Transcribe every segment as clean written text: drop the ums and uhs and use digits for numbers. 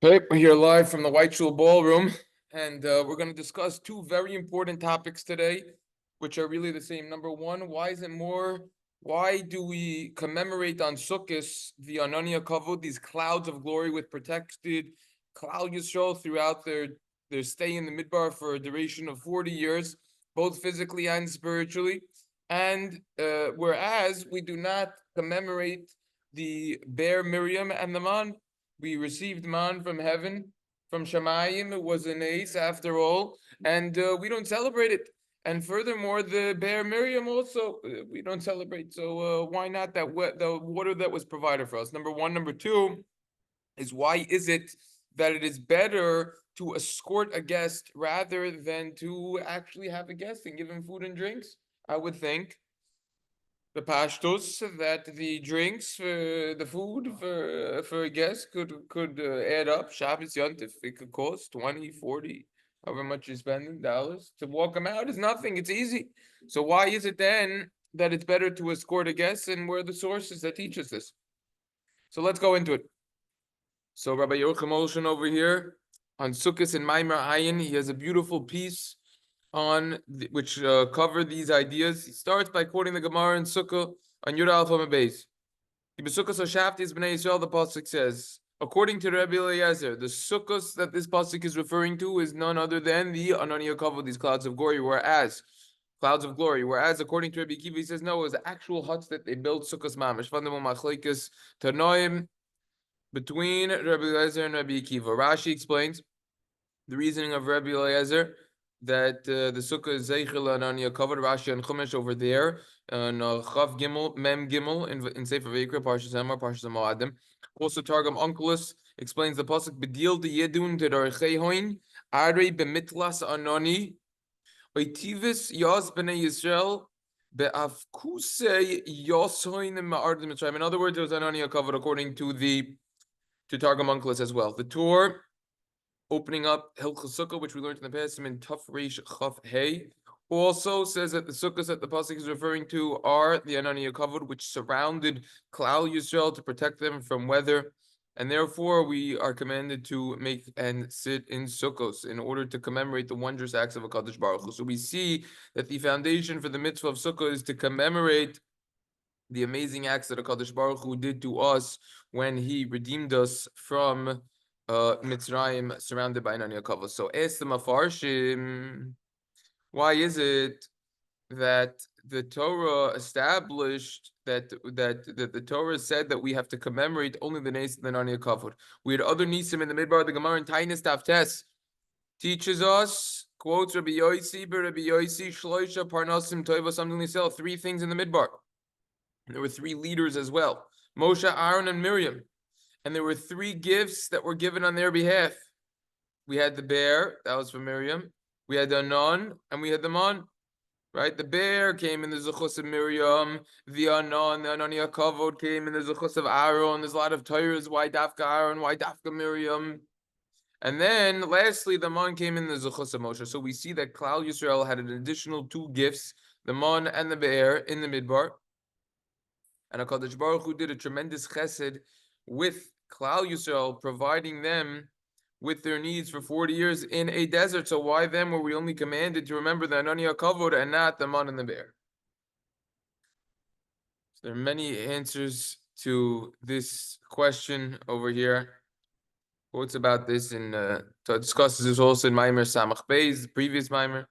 Hey, we're here live from the White Shul Ballroom, and we're going to discuss two very important topics today, which are really the same. Number one, why do we commemorate on Sukkot the Anania Kavod, these clouds of glory with protected Klal Yisrael throughout their stay in the Midbar for a duration of 40 years, both physically and spiritually, and whereas we do not commemorate the Bear Miriam and the Man. We received man from heaven, from Shamayim. It was an ace after all, and we don't celebrate it. And furthermore, the Bear Miriam also we don't celebrate. So why not the water that was provided for us? Number one. Number two is, why is it that it is better to escort a guest rather than to actually have a guest and give him food and drinks? I would think the pashtos that the drinks, the food for a guest could add up. Shabbos Yontif, it could cost 20, 40, however much you spend in dollars. To walk them out is nothing. It's easy. So why is it then that it's better to escort a guest, and where are the sources that teach us this? So let's go into it. So Rabbi Yochim Olshan over here on Sukkot and Maimer Ayin, he has a beautiful piece on which cover these ideas. He starts by quoting the Gemara in Sukkah on Yud Aleph Amud Beis. The pasuk says, according to Rabbi Eliezer, the sukkahs that this pasuk is referring to is none other than the Anania Kavod, these clouds of glory. Whereas according to Rabbi Kiva, he says no, it was the actual huts that they built, sukkahs mamish. Fundamental machlekes tanoim between Rabbi Eliezer and Rabbi Kiva. Rashi explains the reasoning of Rabbi Eliezer that the sukkah is Zeichel Anania covered. Rashi and Chumash over there on Chav Gimel Mem Gimel in Sefer Vayikra Parshas Emor Parshas Moadim. Also Targum Onkelos explains the pasuk Bedil de Yedun Tedarchei Hoin Arei Bemitlas Anani Oitivis Yas Bnei Yisrael Be'afkusei Yas Hoin Ma'ardim Mitzrayim. In other words, there was Anania covered according to Targum Onkelos as well. The Torah opening up Hilchos Sukkah, which we learned in the past, in Tuf Reish Chaf Hey, also says that the sukkahs that the pasuk is referring to are the Anania Kavod, which surrounded Klal Yisrael to protect them from weather, and therefore we are commanded to make and sit in sukkahs in order to commemorate the wondrous acts of HaKadosh Baruch Hu. So we see that the foundation for the mitzvah of sukkah is to commemorate the amazing acts that HaKadosh Baruch Hu did to us when He redeemed us from Mitzrayim, surrounded by Anania Kavod. So ask the Mafarshim, why is it that the Torah established that the Torah said that we have to commemorate only the Nes and the Anania Kavod? We had other Nisim in the Midbar. The Gemara in Tainis Taftes teaches us, quotes Rabbi Yosi, Shloisha, Parnasim, Toiva, something they sell, three things in the Midbar. There were three leaders as well, Moshe, Aaron, and Miriam. And there were three gifts that were given on their behalf. We had the bear, that was for Miriam. We had the Anon, and we had the Man. Right? The bear came in the Zuchos of Miriam. The Anon, the Anania Kavod came in the Zuchos of Aaron. There's a lot of Torahs. Why Dafka Aaron? Why Dafka Miriam? And then, lastly, the Man came in the Zuchos of Moshe. So we see that Klal Yisrael had an additional two gifts, the Man and the bear, in the Midbar. And HaKadosh Baruch Hu did a tremendous chesed with Klal Yisrael, providing them with their needs for 40 years in a desert. So why then were we only commanded to remember the Anania Kavod and not the Man and the bear? So there are many answers to this question over here. Quotes about this discusses this also in Maimer Samach Beis, the previous Maimer.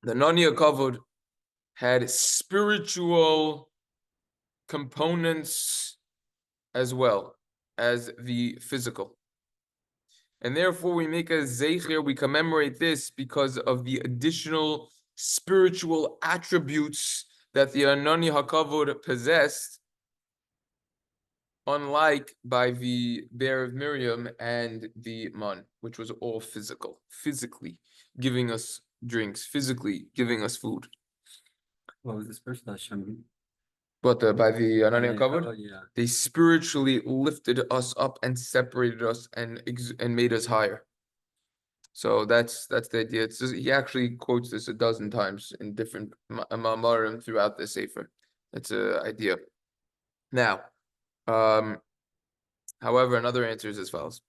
The Anania Kavod had spiritual components as well as the physical. And therefore we make a zeicher, we commemorate this because of the additional spiritual attributes that the Anani HaKavod possessed, unlike by the bear of Miriam and the Man, which was all physical, physically giving us drinks, physically giving us food. What was this first Hashem? But by the Anania Kavod, yeah. they spiritually lifted us up and separated us and made us higher. So that's the idea. It's just, he actually quotes this a dozen times in different ma'amarim throughout the sefer. That's an idea. Now, However, another answer is as follows.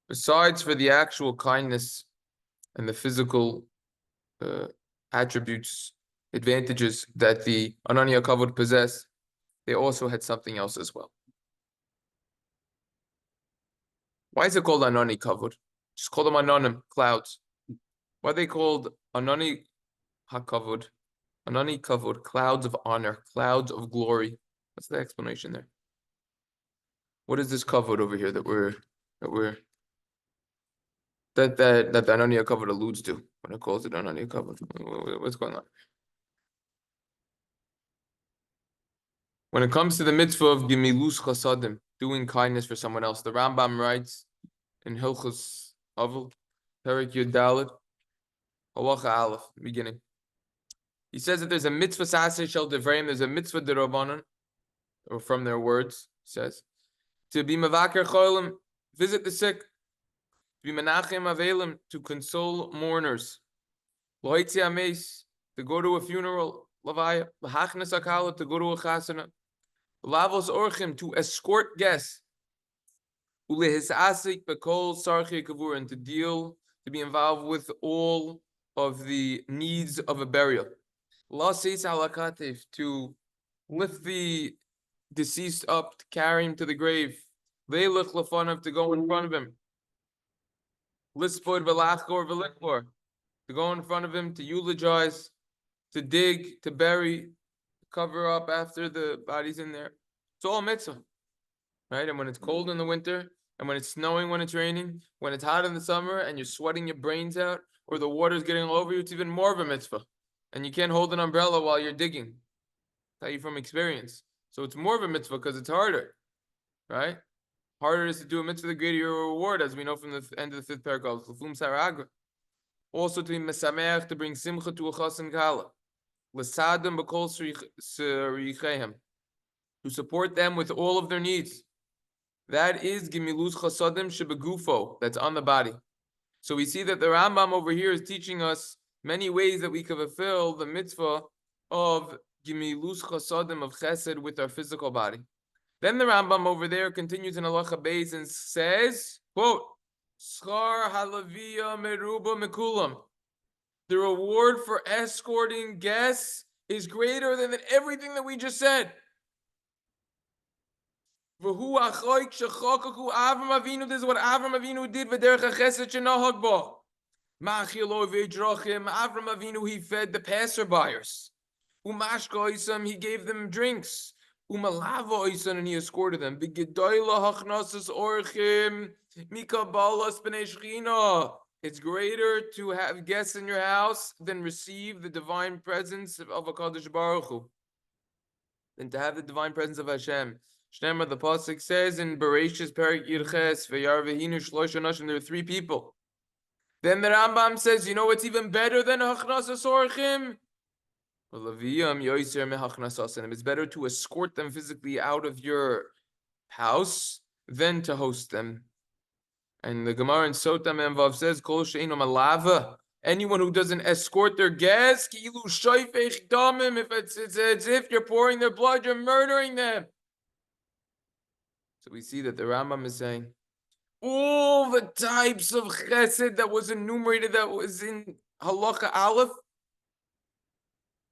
Besides for the actual kindness and the physical attributes, advantages that the Ananiya Kavod possessed, they also had something else as well. Why is it called Anani Kavod? Just call them Anonim, clouds. Why are they called Anani HaKavod? Anani Kavod, clouds of honor, clouds of glory. What's the explanation there? What is this kavod over here that the Ananiya Kavod alludes to when it calls it Ananiya Kavod? What's going on? When it comes to the mitzvah of Gimilus Chasadim, doing kindness for someone else, the Rambam writes in Hilchos Avil, Perek Yud Dalet, Halacha Aleph, beginning. He says that there's a mitzvah saseh shel devreim, there's a mitzvah derabanan, or from their words, he says, to be mevaker cholim, visit the sick, to be menachem avelim, to console mourners, loitzi ames, to go to a funeral, lavaya, lahachnes akala, to go to a chasana, lavos orchim, to escort guests, ulehisasik bekol sarchi kavur, and to be involved with all of the needs of a burial. Lasis alakatif, to lift the deceased up, to carry him to the grave. Veilach lafanav, to go in front of him. Lispod velachkor velikor, to go in front of him, to eulogize, to dig, to bury, to cover up after the body's in there. It's all mitzvah, right? And when it's cold in the winter, and when it's snowing, when it's raining, when it's hot in the summer, and you're sweating your brains out, or the water's getting all over you, it's even more of a mitzvah. And you can't hold an umbrella while you're digging. Tell you from experience. So it's more of a mitzvah because it's harder, right? Harder is to do a mitzvah, the greater your reward, as we know from the end of the fifth paragraph. Also to be mesameach, to bring simcha to a chas and kala. L'sadam b'kol srichehem, to support them with all of their needs. That is gimilus chasadim shebegufo, that's on the body. So we see that the Rambam over here is teaching us many ways that we can fulfill the mitzvah of gimilus chasadim, of chesed, with our physical body. Then the Rambam over there continues in Halacha Beis and says, quote, Schar halavia meruba mekulam. The reward for escorting guests is greater than everything that we just said. V'hu achoik shechokaku Avram Avinu. This is what Avram Avinu did. V'derech hachesed shenahag bo. Ma'achilo v'yidrachim. Avram Avinu, he fed the passerbyers. Umashka isam, he gave them drinks. Umalava isan, and he escorted them. B'gedoyla hachnasas orchim mikabalas b'nei shechina. It's greater to have guests in your house than receive the divine presence of HaKadosh Baruch Hu, than to have the divine presence of Hashem. Shnemar, the pasuk says in Bereshis Perek Yirches, V'yar v'hinu shlosh anashim, there are three people. Then the Rambam says, you know what's even better than hachnasas orchim? It's better to escort them physically out of your house than to host them. And the Gemara in Sota Memvav says, Kol she'eino malava, anyone who doesn't escort their guests, if it's as if you're pouring their blood, you're murdering them. So we see that the Rambam is saying, all the types of chesed that was enumerated, that was in Halacha Aleph,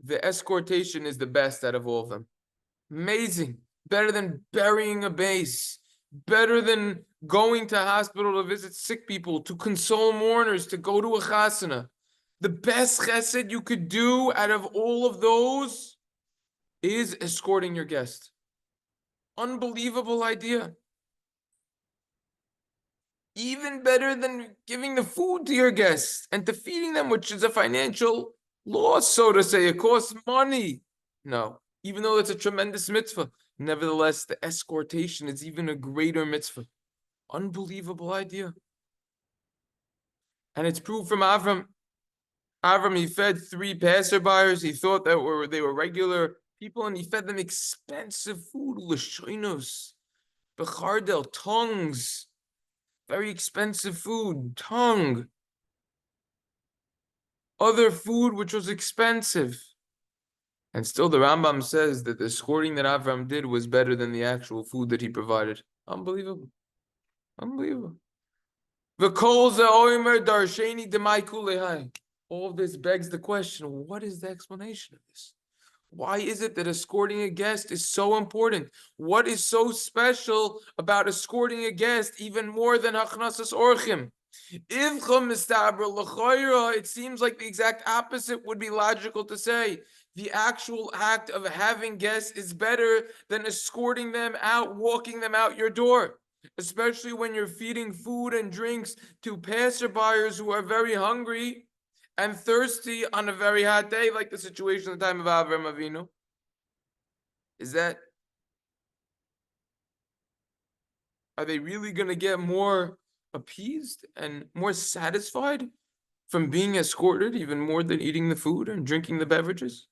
the escortation is the best out of all of them. Amazing. Better than burying a base. Better than going to a hospital to visit sick people, to console mourners, to go to a chasana. The best chesed you could do out of all of those is escorting your guest. Unbelievable idea. Even better than giving the food to your guests and to feeding them, which is a financial loss, so to say. It costs money. No, even though it's a tremendous mitzvah, nevertheless, the escortation is even a greater mitzvah. Unbelievable idea. And it's proved from Avram. Avram, he fed three passerbyers. He thought that they were regular people, and he fed them expensive food, l'shoinos, bechardel, tongues, very expensive food, tongue. Other food which was expensive. And still the Rambam says that the escorting that Avram did was better than the actual food that he provided. Unbelievable. Unbelievable. All of this begs the question, what is the explanation of this? Why is it that escorting a guest is so important? What is so special about escorting a guest even more than Hachnasas Orchim? It seems like the exact opposite would be logical to say. The actual act of having guests is better than escorting them out, walking them out your door, especially when you're feeding food and drinks to passerbyers who are very hungry and thirsty on a very hot day, like the situation at the time of Avram Avinu. Are they really going to get more appeased and more satisfied from being escorted even more than eating the food and drinking the beverages?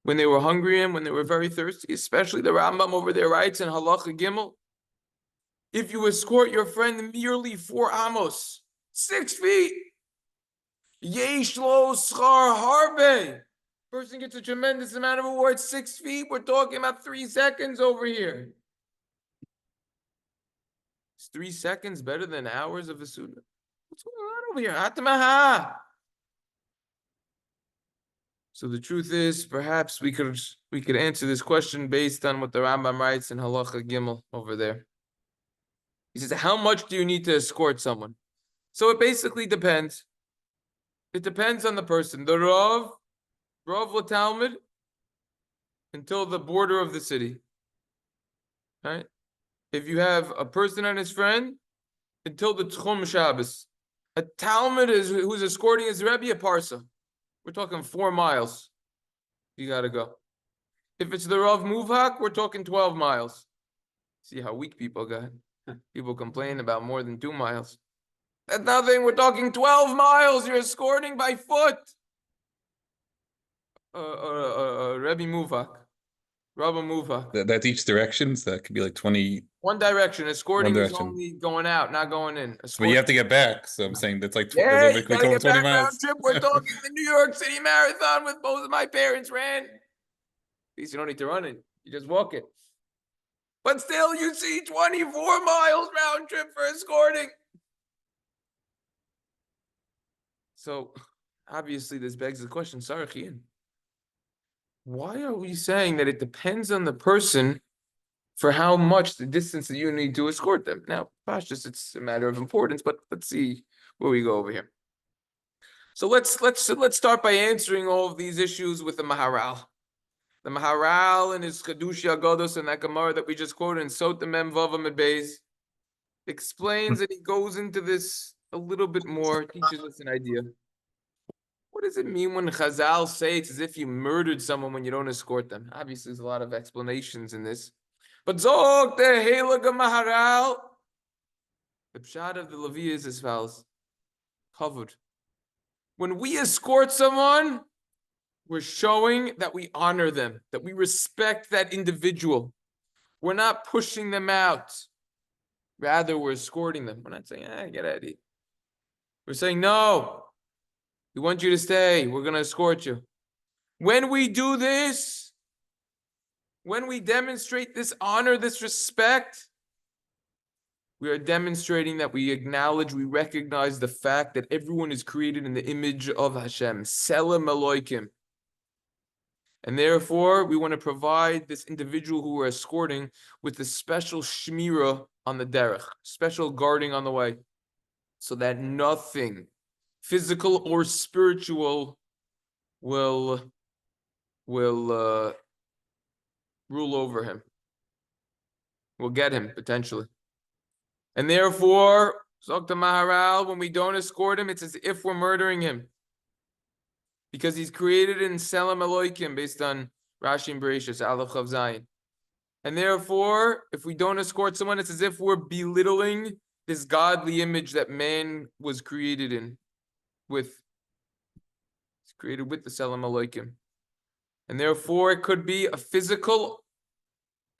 When they were hungry and when they were very thirsty, especially the Rambam over there writes in Halacha Gimel, if you escort your friend merely 4 amos, 6 feet, yesh lo schar harbe, person gets a tremendous amount of reward. 6 feet, we're talking about 3 seconds over here. Is 3 seconds better than hours of a sunnah? What's going on over here? Atmaha. So the truth is, perhaps we could answer this question based on what the Rambam writes in Halacha Gimel over there. He says, how much do you need to escort someone? So it basically depends. It depends on the person. The Rav Talmud, until the border of the city. Right? If you have a person and his friend, until the Tchum Shabbos. A Talmud who's escorting his Rebbe a parsa. We're talking 4 miles. You got to go. If it's the Rav Muvhak, we're talking 12 miles. See how weak people got. People complain about more than 2 miles. That's nothing. We're talking 12 miles. You're escorting by foot. Rebbe Muvhak. Rabba Muvhak. That's each direction, so that could be like 20. One direction. Escorting One is direction. only going out, not going in. But you have to get back. So I'm saying that's like Yeah, that's you like gotta total get 20 back round miles. trip. We're talking the New York City Marathon with both of my parents ran. At least you don't need to run it. You just walk it. But still, you see 24 miles round trip for escorting. So, obviously, this begs the question, Sarachian. Why are we saying that it depends on the person for how much the distance that you need to escort them? Now, Pashtus, it's a matter of importance, but let's see where we go over here. So let's start by answering all of these issues with the Maharal. The Maharal in his Chedushi Agodos and that Gemara that we just quoted in Sota Mem Vavam and Beis explains and he goes into this a little bit more, teaches us an idea. What does it mean when Chazal say it's as if you murdered someone when you don't escort them? Obviously, there's a lot of explanations in this. But Zog the Heilige Maharal, the Pshat of the Levi is as follows. Covered. When we escort someone, we're showing that we honor them, that we respect that individual. We're not pushing them out. Rather, we're escorting them. We're not saying, get out of here. We're saying, no, we want you to stay. We're going to escort you. When we do this, when we demonstrate this honor, this respect, we are demonstrating that we acknowledge, we recognize the fact that everyone is created in the image of Hashem. Selim Eloikim. And therefore, we want to provide this individual who we're escorting with a special shmira on the derech, special guarding on the way, so that nothing physical or spiritual will rule over him, will get him potentially. And therefore, Zokta Maharal, when we don't escort him, it's as if we're murdering him. Because he's created in Selam Eloikim, based on Rashi and Bereshis, Aleph Chav Zayin. And therefore, if we don't escort someone, it's as if we're belittling this godly image that man was created in, with. It's created with the Selam Eloikim. And therefore, it could be a physical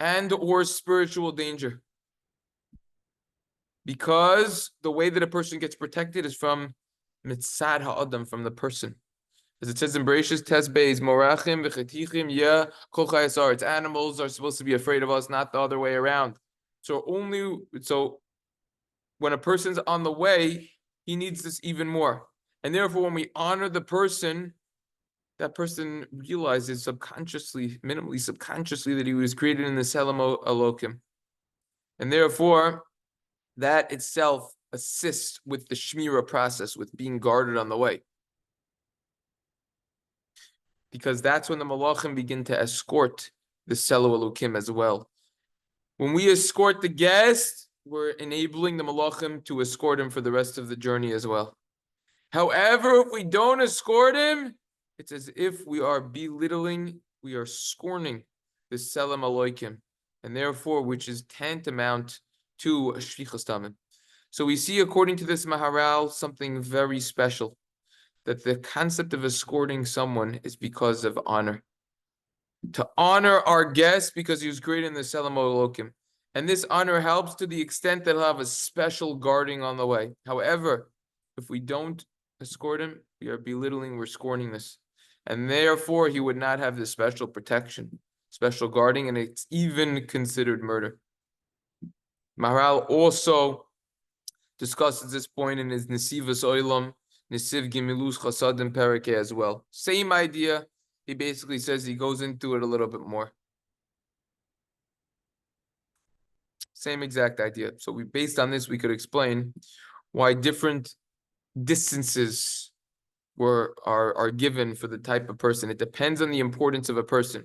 and or spiritual danger. Because the way that a person gets protected is from mitzad ha'adam, from the person. As it says in Bereshis, Tes Beis, Morachim v'chetichim yeh kol chayes haaretz. Animals are supposed to be afraid of us, not the other way around. So when a person's on the way, he needs this even more. And therefore, when we honor the person, that person realizes subconsciously, minimally subconsciously, that he was created in the Selam Elokim. And therefore, that itself assists with the Shmira process, with being guarded on the way. Because that's when the Malachim begin to escort the Selo Elokim as well. When we escort the guest, we're enabling the Malachim to escort him for the rest of the journey as well. However, if we don't escort him, it's as if we are belittling, we are scorning the Selam Elokim, and therefore, which is tantamount to a Shvichas Damim. So we see, according to this Maharal, something very special, that the concept of escorting someone is because of honor. To honor our guest because he was created in the Selam Elokim. And this honor helps to the extent that he'll have a special guarding on the way. However, if we don't escort him, we are belittling, we're scorning this. And therefore, he would not have this special protection, special guarding, and it's even considered murder. Maharal also discusses this point in his Nesivas Oilam, Nesiv Gimilus Chasadim Perike as well. Same idea. He basically says he goes into it a little bit more. Same exact idea. So based on this, we could explain why different distances are given for the type of person. It depends on the importance of a person.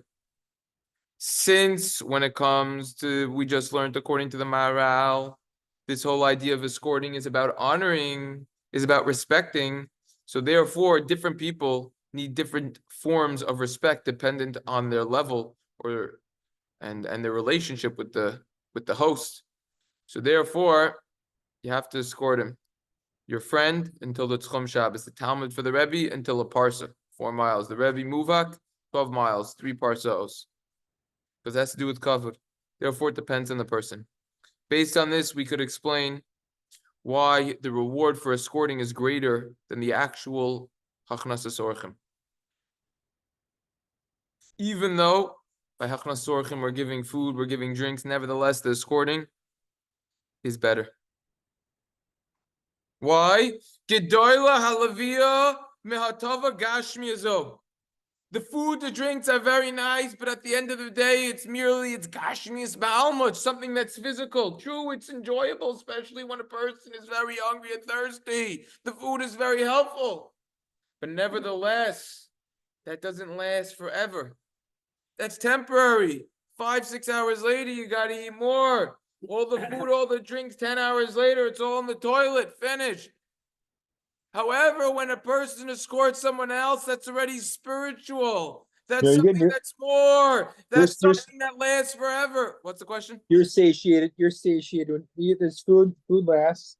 Since when it comes to, we just learned according to the Maharal, this whole idea of escorting is about honoring, is about respecting. So therefore, different people need different forms of respect dependent on their level and their relationship with the host. So therefore, you have to escort him. Your friend until the Tzchum Shabbos, the Talmud for the Rebbe until a parsa, 4 miles. The Rebbe Muvak, 12 miles, 3 parsaos. Because it has to do with kavod. Therefore, it depends on the person. Based on this, we could explain why the reward for escorting is greater than the actual hachnasas orchim. Even though by hachnasas orchim we're giving food, we're giving drinks, nevertheless, the escorting is better. Why? Gedoyla halavia mehatava gashmi azo. The food, the drinks are very nice, but at the end of the day, it's gashmias ba'alma. It's something that's physical. True, it's enjoyable, especially when a person is very hungry and thirsty. The food is very helpful. But nevertheless, that doesn't last forever. That's temporary. 5-6 hours later, you got to eat more. All the food, all the drinks, 10 hours later, it's all in the toilet, finished. However, when a person escorts someone else, that's already spiritual. That's something that's more. That's something that lasts forever. What's the question? You're satiated. You're satiated. When you eat this food lasts.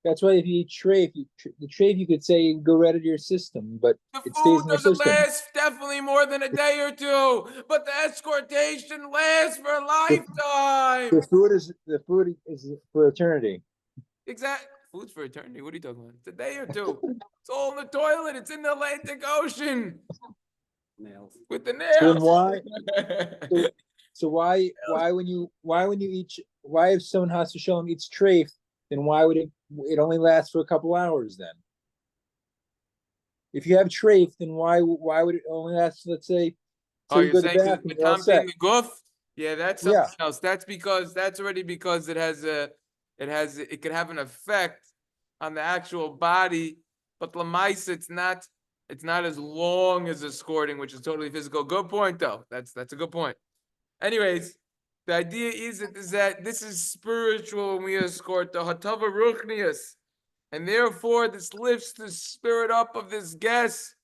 That's why if you eat treif, the treif, you could say go right out of your system, but the it stays in your food doesn't system. last definitely more than a day or two, but the escortation lasts for a lifetime. The food is for eternity. Exactly. Food's for eternity. What are you talking about? It's a day or two. It's all in the toilet. It's in the Atlantic Ocean. Nails. With the So nails. why? So why if someone has to show him eats treif, then why would it only last for a couple hours then? If you have treif, then why would it only last, let's say, You're saying the tamte in the guf? Yeah, that's something else. That's already because it could have an effect on the actual body, but lamais it's not as long as escorting, which is totally physical. Good point though. That's a good point. Anyways, the idea is that this is spiritual when we escort the hatava ruchnius, and therefore this lifts the spirit up of this guest,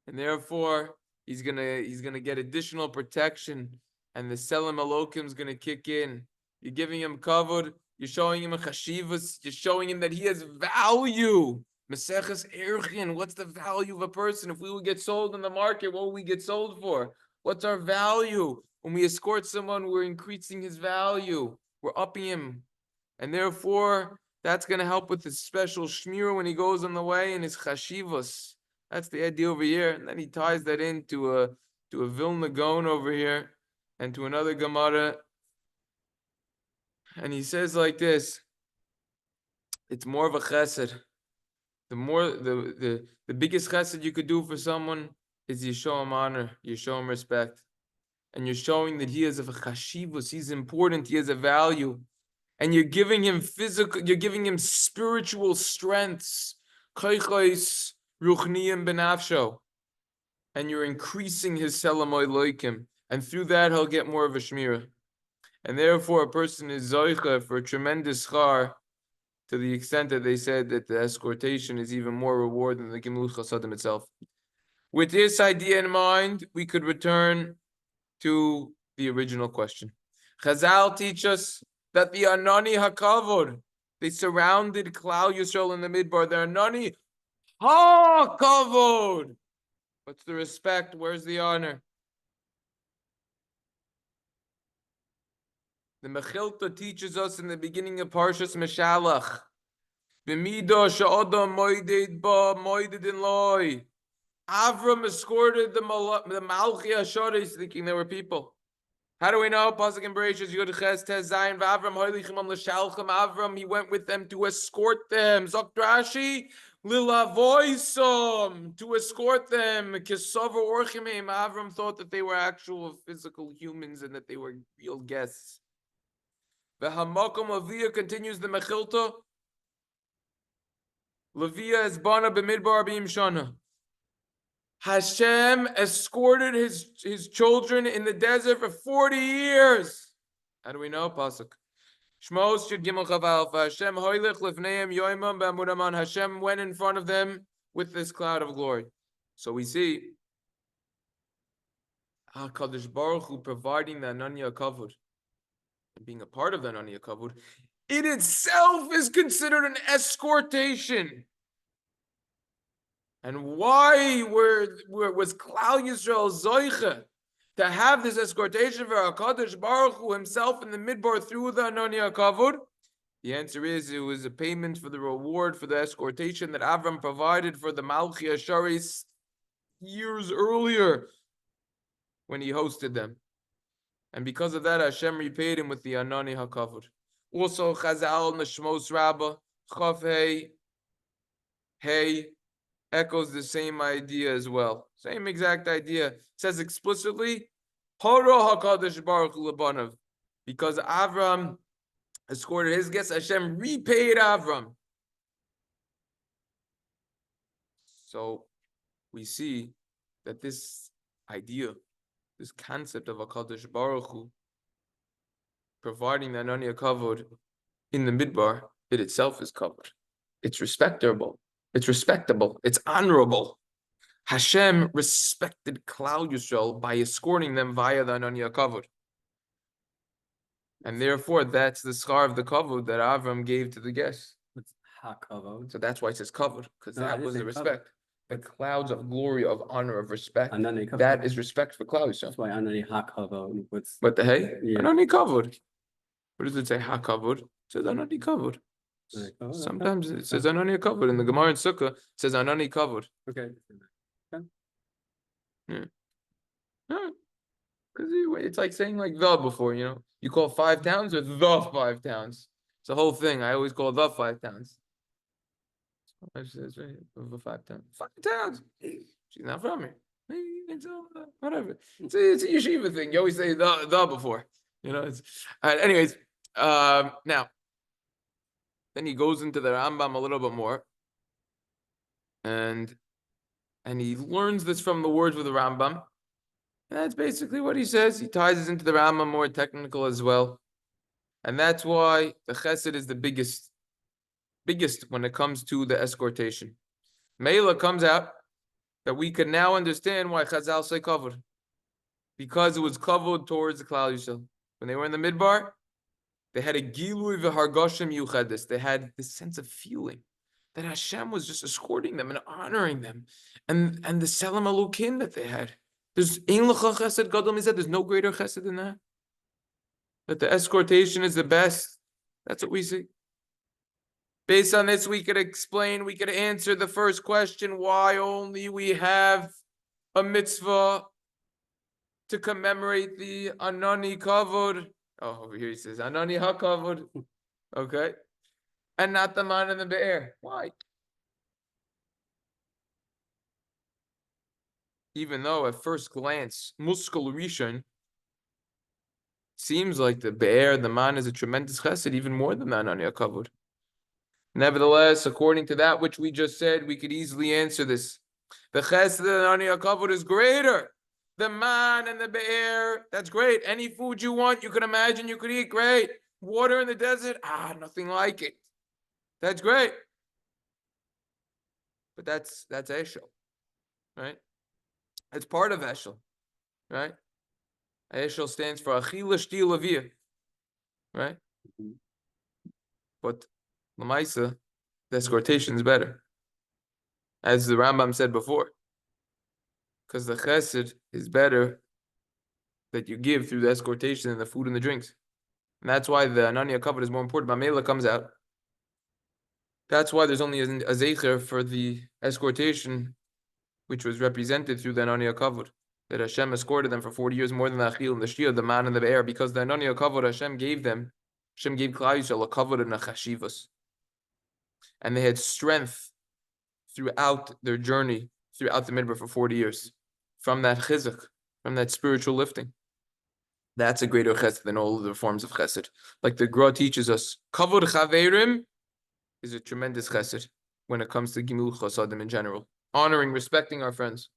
and therefore he's gonna get additional protection, and the Selam Elokim is gonna kick in. You're giving him kavod, you're showing him a chashivas, you're showing him that he has value. Maseches Erchin, what's the value of a person? If we would get sold in the market, what would we get sold for? What's our value? When we escort someone, we're increasing his value. We're upping him. And therefore, that's going to help with his special shmir when he goes on the way and his chashivas. That's the idea over here. And then he ties that into a Vilna Gaon over here and to another Gemara. And he says like this, it's more of a chesed. The biggest chesed you could do for someone is you show him honor, you show him respect. And you're showing that he is of a chashivus, he's important, he has a value. And you're giving him you're giving him spiritual strengths. Koichos ruchniyim benafsho. And you're increasing his selamoy loikim. And through that, he'll get more of a shmirah. And therefore, a person is zoicha for a tremendous schar, to the extent that they said that the escortation is even more reward than the Gemilut Chasadim itself. With this idea in mind, we could return to the original question. Chazal teach us that the Anani HaKavod, they surrounded Klal Yisrael in the Midbar. The Anani HaKavod. What's the respect? Where's the honor? The Mechilta teaches us in the beginning of Parshas Meshalach, B'midah she'odam moided ba moided in loy. Avram escorted the Malchi Hashoris, thinking they were people. How do we know? Pasuk in Bereshit Yud Ches Tes Zayin v'Avram hoylichim am l'shalchem. Avram, he went with them to escort them. Zok Rashi lilavoisom, to escort them. Kisover orchimim. Avram thought that they were actual physical humans and that they were real guests. The Hamakom Leviah continues the Mechilta. Leviah is bana b'midbar b'im shana. Hashem escorted his children in the desert for 40 years. How do we know? Pasuk. Shmos Yud Gimel Chav Alpha. Hashem hoylech lefneim yoimam b'amud. Hashem went in front of them with this cloud of glory. So we see HaKadosh Baruch Hu providing the Ananya Kavod and being a part of the Ananya Kavod. It itself is considered an escortation. And why was Klal Yisrael zoiche to have this escortation for HaKadosh Baruch Hu himself in the Midbar through the Ananya Kavod? The answer is it was a payment for the reward for the escortation that Avram provided for the Malchi Asharis years earlier when he hosted them. And because of that, Hashem repaid him with the Anani HaKavod. Also, Chazal Neshmos Rabbah, Chav Hey, echoes the same idea as well. Same exact idea. It says explicitly, Hara HaKadosh Baruch Hu Lebanav. Because Avram escorted his guests, Hashem repaid Avram. So we see that this idea, this concept of HaKadosh Baruch Hu providing the Ananya Kavod in the Midbar, it itself is covered. It's respectable. It's respectable. It's honorable. Hashem respected Klal Yisrael by escorting them via the Ananya Kavod. And therefore, that's the schar of the kavod that Avram gave to the guests. What's HaKavod? So that's why it says kavod, because No, I that didn't was say the kavod. respect. The clouds of glory, of honor, of respect. Anani Kavod. That is respect for Klal Yisrael. That's why Anani HaKavod. What's But the hey, Yeah. Anani kavod. What does it say? Ha kavod. It says Anani kavod. Oh, Sometimes it says Anani kavod. In the Gemara in Sukkah, it says Anani kavod. okay? Because it's like saying like the before, you know. You call 5 towns or the 5 towns. It's the whole thing. I always call the 5 towns. It says right here, the 5 towns. 5 towns. She's not from here. It's whatever. It's a yeshiva thing. You always say the before. You know. It's anyways. Now, then he goes into the Rambam a little bit more, and he learns this from the words of the Rambam. And that's basically what he says. He ties this into the Rambam more technical as well. And that's why the chesed is the biggest when it comes to the escortation. Meila comes out that we can now understand why Chazal say kavod. Because it was kavod towards the Klal Yisrael. When they were in the Midbar, they had a gilui v'hargoshim yuchadis. They had this sense of feeling that Hashem was just escorting them and honoring them. And the Selam Alukin that they had. There's Ein L'cha Chesed Gadol Mizeh. There's no greater chesed than that. That the escortation is the best. That's what we see. Based on this, we could explain, we could answer the first question, why only we have a mitzvah to commemorate the Anani Kavod. Oh, over here he says Anani HaKavod. Okay. And not the man and the be'er. Why? Even though at first glance, muskal rishon seems like the be'er, the man is a tremendous chesed, even more than the Anani HaKavod. Nevertheless, according to that which we just said, we could easily answer this. The chesed of the Anani HaKavod is greater. The man and the be'er, that's great. Any food you want, you could imagine you could eat, great. Water in the desert, nothing like it. That's great. But that's Eshel, right? It's part of Eshel, right? Eshel stands for Achila Shtil Aviyah, right? Mhm. But Lamaisa, the escortation is better. As the Rambam said before. Because the chesed is better that you give through the escortation than the food and the drinks. And that's why the Anani HaKavod is more important. Mamela comes out. That's why there's only a zecher for the escortation, which was represented through the Anani HaKavod. That Hashem escorted them for 40 years more than the Achil and the Shia, the man and the be'er, because the Anani HaKavod Hashem gave them. Hashem gave Klal Yisrael a kavod and a chashivas. And they had strength throughout their journey, throughout the midbar for 40 years. From that chizuk, from that spiritual lifting. That's a greater chesed than all of the forms of chesed. Like the Gra teaches us, kavod chaverim is a tremendous chesed when it comes to gimul chasadim in general. Honoring, respecting our friends.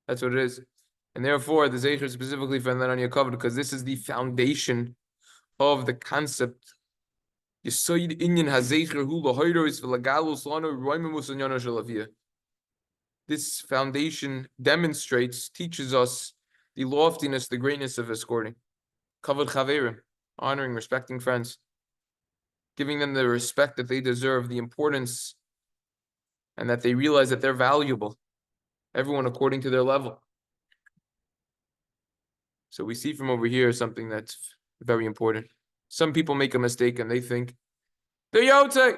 That's what it is. And therefore, the Zeicher specifically for the Anani HaKavod, because this is the foundation of the concept. Yisoid inyan hazeicher hu lahoyros v'lagalus lanu roimemus anyana shalavia. This foundation demonstrates, teaches us the loftiness, the greatness of escorting. Kavod chaverim, honoring, respecting friends, giving them the respect that they deserve, the importance, and that they realize that they're valuable. Everyone according to their level. So we see from over here something that's very important. Some people make a mistake and they think they're Yotze.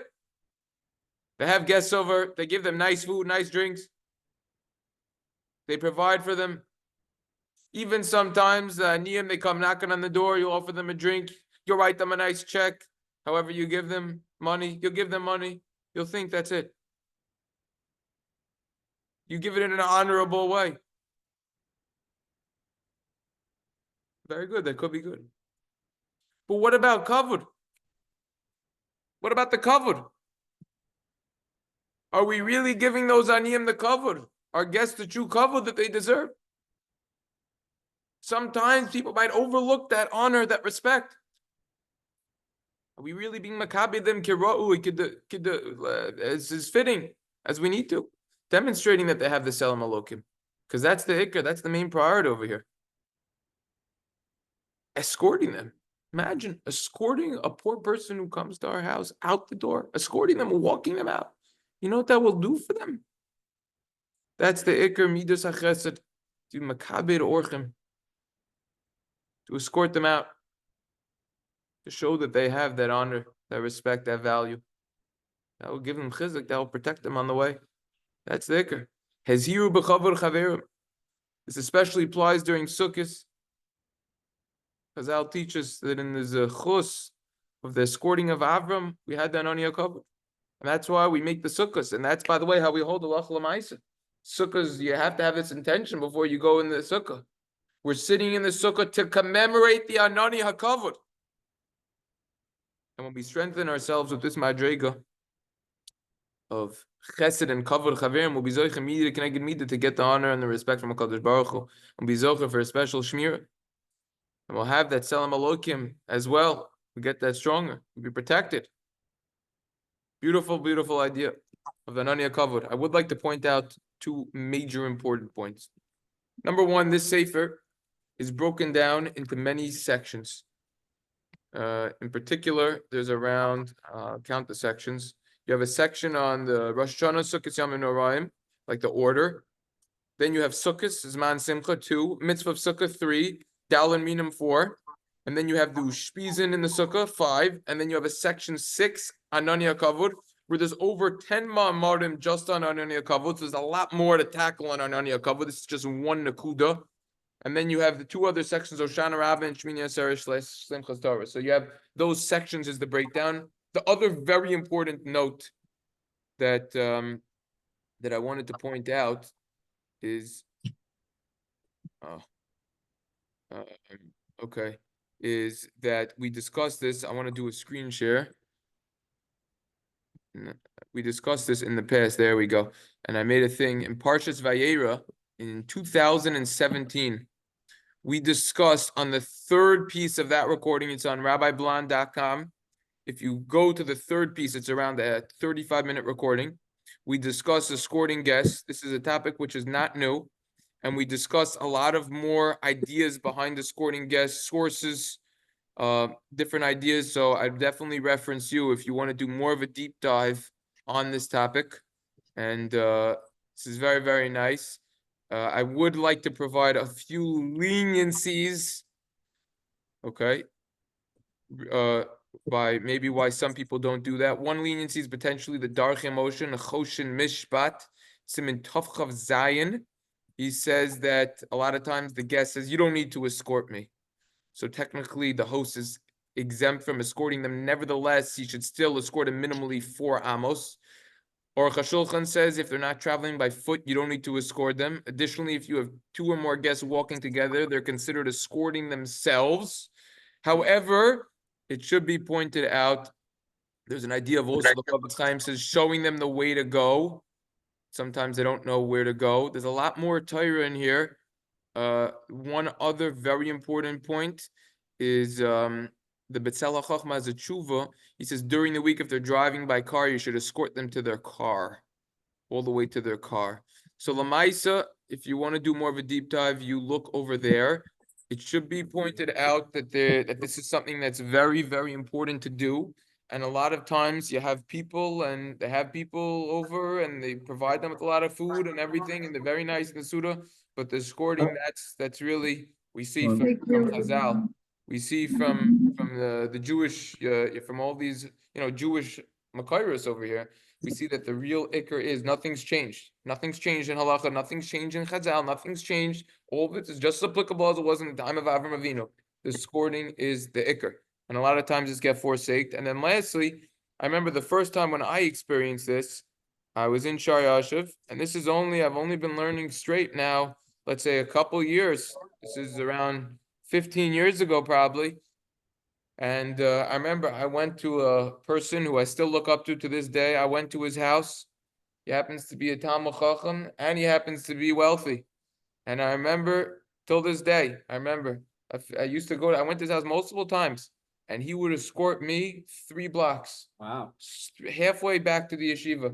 They have guests over, they give them nice food, nice drinks. They provide for them. Even sometimes, Niyam, they come knocking on the door, you offer them a drink, you write them a nice check. However, you give them money, you'll give them money, you'll think that's it. You give it in an honorable way. Very good, that could be good. But what about kavod? What about the kavod? Are we really giving those aniyim the kavod? Our guests the true kavod that they deserve? Sometimes people might overlook that honor, that respect. Are we really being makabed them kira'u as is fitting, as we need to? Demonstrating that they have the selam alokim. Because that's the ikr, that's the main priority over here. Escorting them. Imagine escorting a poor person who comes to our house out the door, escorting them, walking them out. You know what that will do for them? That's the ikr midas hachesed, to makabed orchim, to escort them out, to show that they have that honor, that respect, that value. That will give them chizuk, that will protect them on the way. That's the ikr. Heziru b'chavor chaverim. This especially applies during Sukkot. Chazal teaches that in the zechus of the escorting of Avram, we had the Anani HaKavod. And that's why we make the sukkahs. And that's, by the way, how we hold the Lach L'maisa. Sukkahs, you have to have this intention before you go in the sukkah. We're sitting in the sukkah to commemorate the Anani HaKavod. And when we strengthen ourselves with this madrega of chesed and kavod chaverim, we'll be zoicha midah connected midah to get the honor and the respect from HaKadosh Baruch Hu. We'll be zoicha for a special shmira. And we'll have that selam alokim as well. We get that stronger. We'll be protected. Beautiful, beautiful idea of the Anani HaKavod. I would like to point out two major important points. Number one, this sefer is broken down into many sections. In particular, there's around, count the sections. You have a section on the Rosh Hashanah, Sukkot, Yom Noraim, like the order. Then you have Sukkot, Zman Simcha 2, Mitzvah of Sukkah 3, Dalin Minim 4, and then you have the Ushpizin in the Sukkah 5, and then you have a section 6, Anani HaKavod, where there's over 10 ma'amarim just on Ananya Kavod. There's a lot more to tackle on Ananya Kavod. This is just one nakuda. And then you have the two other sections, Oshana Rabbah and Shmini Aseres Simchas Torah. So you have those sections is the breakdown. The other very important note that that I wanted to point out is okay, is that we discussed this. I want to do a screen share. We discussed this in the past. There we go. And I made a thing in Parshas Vayera in 2017. We discussed on the third piece of that recording. It's on rabbiblond.com. If you go to the third piece, it's around a 35-minute recording. We discuss escorting guests. This is a topic which is not new. And we discuss a lot of more ideas behind escorting guests, sources, different ideas. So I definitely reference you if you want to do more of a deep dive on this topic. And this is very, very nice. I would like to provide a few leniencies, okay, by maybe why some people don't do that. One leniency is potentially the Darche Moshe, Choshen Mishpat, Simin Tovchav Zayin. He says that a lot of times the guest says, you don't need to escort me. So technically the host is exempt from escorting them. Nevertheless, he should still escort them minimally 4 amos. Or Chashulchan says if they're not traveling by foot, you don't need to escort them. Additionally, if you have 2 or more guests walking together, they're considered escorting themselves. However, it should be pointed out, there's an idea of also the public time says showing them the way to go. Sometimes they don't know where to go. There's a lot more Torah in here. One other very important point is the Betzela Chochma as a tshuva. He says during the week, if they're driving by car, you should escort them to their car, all the way to their car. So Lamaisa, if you want to do more of a deep dive, you look over there. It should be pointed out that this is something that's very, very important to do. And a lot of times you have people and they have people over and they provide them with a lot of food and everything, and they're very nice in the Suda, but the escorting, that's really, we see from Chazal, we see from the Jewish, from all these, Jewish Makairos over here, we see that the real Iker is nothing's changed. Nothing's changed in Halacha, nothing's changed in Chazal, nothing's changed. All of it is just as applicable as it was in the time of Avram Avinu. The escorting is the Iker. And a lot of times it's get forsaked. And then lastly, I remember the first time when I experienced this, I was in Shar Yashiv, and this is I've only been learning straight now, let's say a couple years. This is around 15 years ago, probably. And I remember I went to a person who I still look up to this day. I went to his house. He happens to be a Talmud Chacham, and he happens to be wealthy. And I remember till this day, I used to I went to his house multiple times. And he would escort me 3 blocks. Wow. Halfway back to the yeshiva.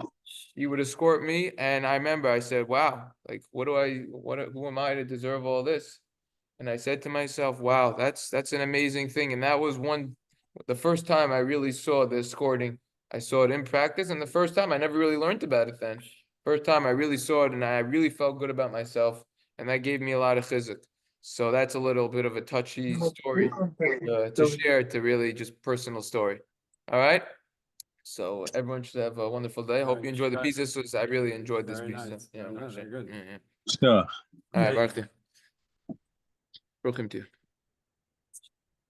He would escort me. And I remember I said, wow, like, who am I to deserve all this? And I said to myself, wow, that's an amazing thing. And that was the first time I really saw the escorting. I saw it in practice. And the first time I never really learned about it then. First time I really saw it and I really felt good about myself. And that gave me a lot of chizuk. So that's a little bit of a touchy story to share, to really just personal story. All right. So everyone should have a wonderful day. I hope you enjoy the pieces. I really enjoyed this Very piece. nice. Yeah, Very good. All right, Baruch. Baruch to you.